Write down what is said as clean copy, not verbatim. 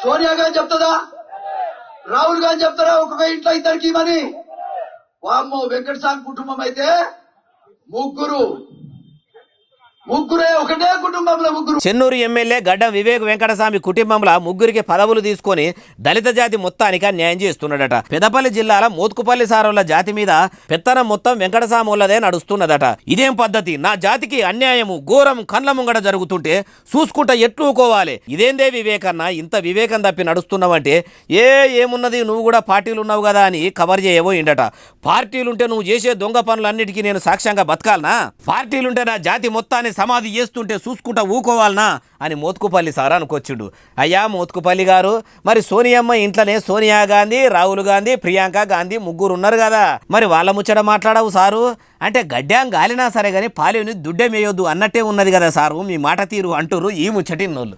సోనియా గాంధీ చెప్తుందా, రాహుల్ గాంధీ చెప్తారా ఒక్కొక్క ఇంట్లో ఇద్దరికి మని? వామ్మో, వెంకటస్వామి కుటుంబం అయితే ముగ్గురే ఒకటే కుటుంబంలో ముగ్గురు. చెన్నూరు ఎమ్మెల్యే గడ్డం వివేక్ వెంకటస్వామి కుటుంబంలో ముగ్గురికి పదవులు తీసుకొని దళిత జాతి మొత్తానికి అన్యాయం చేస్తున్నాడట. పెదపల్లి జిల్లాల మోత్కుపల్లి సారోళ్ల జాతి మీద పెత్తనం మొత్తం వెంకటస్వాములదే నడుస్తున్నదట. ఇదేం పద్ధతి? నా జాతికి అన్యాయము ఘోరం కండ్ల ముంగట జరుగుతుంటే చూసుకుంటా ఎట్లుకోవాలి? ఇదేందే వివేకన్న, ఇంత వివేకం తప్పి నడుస్తున్నావంటే ఏమున్నది, నువ్వు కూడా పార్టీలు ఉన్నావు కదా అని కవర్ చేయబోయిండట. పార్టీలుంటే నువ్వు చేసే దొంగ పనులన్నిటికీ నేను సాక్ష్యంగా బతకాలనా? పార్టీలుంటే నా జాతి మొత్తాన్ని సమాధి చేస్తుంటే చూసుకుంటా ఊకోవాలనా అని మోత్కుపల్లి సార్ అనుకొచ్చుడు. అయ్యా మోత్కుపల్లి గారు, మరి సోనియమ్మ ఇంట్లోనే సోనియా గాంధీ, రాహుల్ గాంధీ, ప్రియాంక గాంధీ ముగ్గురు ఉన్నారు కదా, మరి వాళ్ళ ముచ్చట మాట్లాడవు సారు అంటే గడ్డాం గాలినా సరే గానీ పాలేని దుడ్డేమేయొద్దు అన్నట్టే ఉన్నది కదా సారు మీ మాట తీరు అంటురు ఈ ముచ్చటిన్నోళ్ళు.